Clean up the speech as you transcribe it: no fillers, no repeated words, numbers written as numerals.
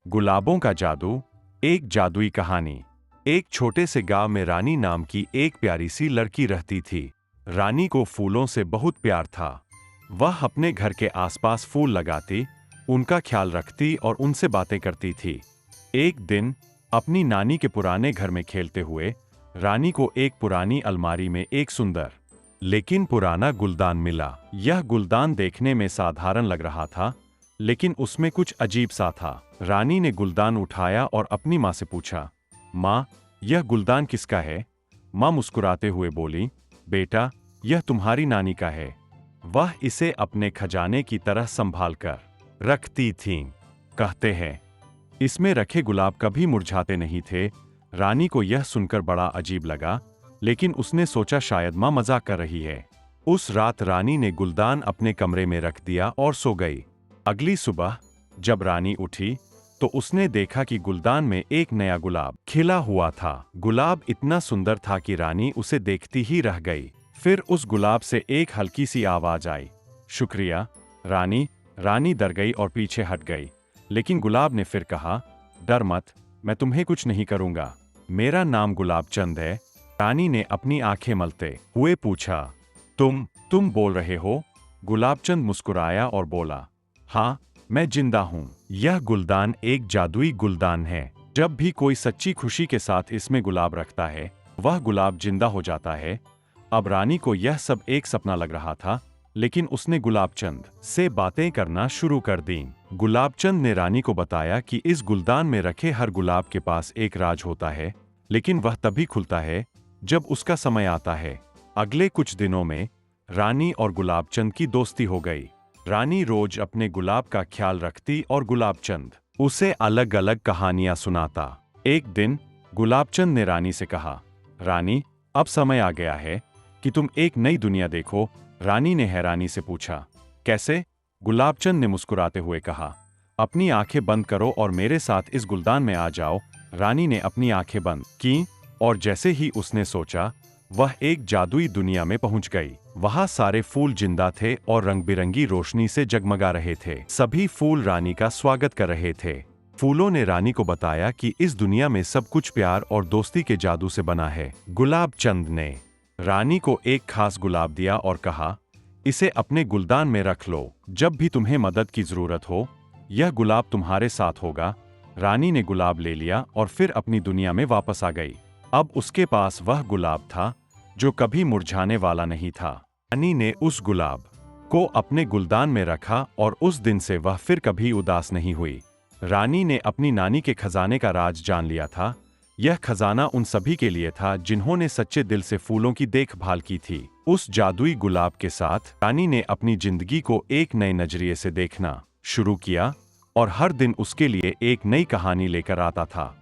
गुलाबों का जादू। एक जादुई कहानी। एक छोटे से गांव में रानी नाम की एक प्यारी सी लड़की रहती थी। रानी को फूलों से बहुत प्यार था। वह अपने घर के आसपास फूल लगाती, उनका ख्याल रखती और उनसे बातें करती थी। एक दिन अपनी नानी के पुराने घर में खेलते हुए रानी को एक पुरानी अलमारी में एक सुंदर लेकिन पुराना गुलदान मिला। यह गुलदान देखने में साधारण लग रहा था, लेकिन उसमें कुछ अजीब सा था। रानी ने गुलदान उठाया और अपनी माँ से पूछा, माँ, यह गुलदान किसका है? माँ मुस्कुराते हुए बोली, बेटा, यह तुम्हारी नानी का है। वह इसे अपने खजाने की तरह संभाल कर रखती थीं। कहते हैं, इसमें रखे गुलाब कभी मुरझाते नहीं थे। रानी को यह सुनकर बड़ा अजीब लगा, लेकिन उसने सोचा शायद माँ मजाक कर रही है। उस रात रानी ने गुलदान अपने कमरे में रख दिया और सो गई। अगली सुबह जब रानी उठी तो उसने देखा कि गुलदान में एक नया गुलाब खिला हुआ था। गुलाब इतना सुंदर था कि रानी उसे देखती ही रह गई। फिर उस गुलाब से एक हल्की सी आवाज आई, शुक्रिया रानी। रानी डर गई और पीछे हट गई, लेकिन गुलाब ने फिर कहा, डर मत, मैं तुम्हें कुछ नहीं करूंगा। मेरा नाम गुलाब चंद है। रानी ने अपनी आंखें मलते हुए पूछा, तुम बोल रहे हो? गुलाब चंद मुस्कुराया और बोला, हाँ, मैं जिंदा हूँ। यह गुलदान एक जादुई गुलदान है। जब भी कोई सच्ची खुशी के साथ इसमें गुलाब रखता है, वह गुलाब जिंदा हो जाता है। अब रानी को यह सब एक सपना लग रहा था, लेकिन उसने गुलाबचंद से बातें करना शुरू कर दी। गुलाबचंद ने रानी को बताया कि इस गुलदान में रखे हर गुलाब के पास एक राज होता है, लेकिन वह तभी खुलता है जब उसका समय आता है। अगले कुछ दिनों में रानी और गुलाबचंद की दोस्ती हो गई। रानी रोज अपने गुलाब का ख्याल रखती और गुलाबचंद उसे अलग अलग कहानियां सुनाता। एक दिन गुलाबचंद ने रानी से कहा, रानी, अब समय आ गया है कि तुम एक नई दुनिया देखो। रानी ने हैरानी से पूछा, कैसे? गुलाबचंद ने मुस्कुराते हुए कहा, अपनी आंखें बंद करो और मेरे साथ इस गुलदान में आ जाओ। रानी ने अपनी आंखें बंद की और जैसे ही उसने सोचा, वह एक जादुई दुनिया में पहुंच गई। वहां सारे फूल जिंदा थे और रंग बिरंगी रोशनी से जगमगा रहे थे। सभी फूल रानी का स्वागत कर रहे थे। फूलों ने रानी को बताया कि इस दुनिया में सब कुछ प्यार और दोस्ती के जादू से बना है। गुलाबचंद ने रानी को एक खास गुलाब दिया और कहा, इसे अपने गुलदान में रख लो। जब भी तुम्हें मदद की जरूरत हो, यह गुलाब तुम्हारे साथ होगा। रानी ने गुलाब ले लिया और फिर अपनी दुनिया में वापस आ गई। अब उसके पास वह गुलाब था जो कभी मुरझाने वाला नहीं था। रानी ने उस गुलाब को अपने गुलदान में रखा और उस दिन से वह फिर कभी उदास नहीं हुई। रानी ने अपनी नानी के खजाने का राज जान लिया था। यह खजाना उन सभी के लिए था जिन्होंने सच्चे दिल से फूलों की देखभाल की थी। उस जादुई गुलाब के साथ रानी ने अपनी जिंदगी को एक नए नजरिए से देखना शुरू किया और हर दिन उसके लिए एक नई कहानी लेकर आता था।